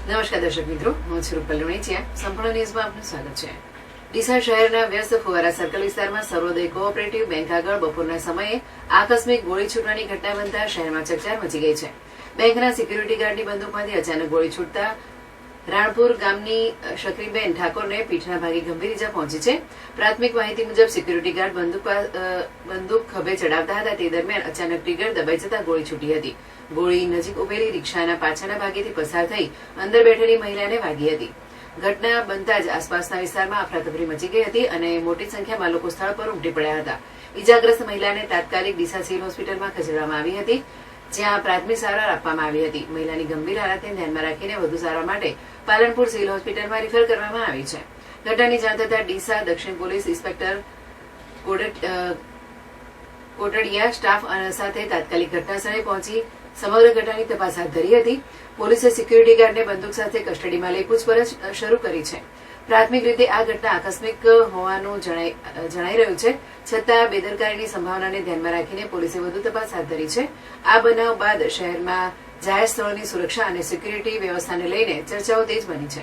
નમસ્કાર દર્શક મિત્રો, હું છું રૂપલ લુણીચિયા. સંપૂર્ણ ન્યૂઝમાં આપનું સ્વાગત છે. ડીસા શહેરના વ્યસ્ત ફુવારા સર્કલ વિસ્તારમાં સર્વોદય કોઓપરેટિવ બેંક આગળ બપોરના સમયે આકસ્મિક ગોળી છૂટવાની ઘટના બનતા શહેરમાં ચકચાર મચી ગઈ છે. બેંકના સિક્યુરિટી ગાર્ડની બંદૂકમાંથી અચાનક ગોળી છૂટતા રાણપુર ગામની શકરીબેન ઠાકોરને પીઠના ભાગે ગંભીર ઇજા પહોંચી છે. પ્રાથમિક માહિતી મુજબ સિક્યુરિટી ગાર્ડ બંદૂક ખભે ચડાવતા હતા તે દરમિયાન અચાનક ટ્રિગર દબાઈ જતા ગોળી છૂટી હતી. ગોળી નજીક ઉભેલી રિક્ષાના પાછળના ભાગેથી પસાર થઈ અંદર બેઠેલી મહિલાને વાગી હતી. ઘટના બનતા જ આસપાસના વિસ્તારમાં અફરાતફરી મચી ગઈ હતી અને મોટી સંખ્યામાં લોકો સ્થળ પર ઉમટી પડ્યા હતા. ઇજાગ્રસ્ત મહિલાને તાત્કાલિક ડીસા સિવિલ હોસ્પિટલમાં ખસેડવામાં આવી હતી, જ્યાં પ્રાથમિક સારવાર આપવામાં આવી હતી. મહિલાની ગંભીર હાલતને ધ્યાનમાં રાખીને વધુ સારવાર માટે પાલનપુર સિવિલ હોસ્પિટલમાં રિફર કરવામાં આવી છે. ઘટનાની જાણ થતાં ડીસા દક્ષિણ પોલીસ ઇન્સ્પેક્ટર કોટડિયા સ્ટાફ સાથે તાત્કાલિક ઘટનાસ્થળે પહોંચી સમગ્ર ઘટનાની તપાસ હાથ ધરી હતી. પોલીસે સિક્યુરિટી ગાર્ડને બંદૂક સાથે કસ્ટડીમાં લઈ પૂછપરછ શરૂ કરી છે. પ્રાથમિક રીતે આ ઘટના આકસ્મિક હોવાનું જણાઈ રહ્યું છે, છતાં બેદરકારીની સંભાવનાને ધ્યાનમાં રાખીને પોલીસે વધુ તપાસ હાથ ધરી છે. આ બનાવ બાદ શહેરમાં જાહેર સ્થળોની સુરક્ષા અને સિક્યુરિટી વ્યવસ્થાને લઈને ચર્ચાઓ તેજ બની છે.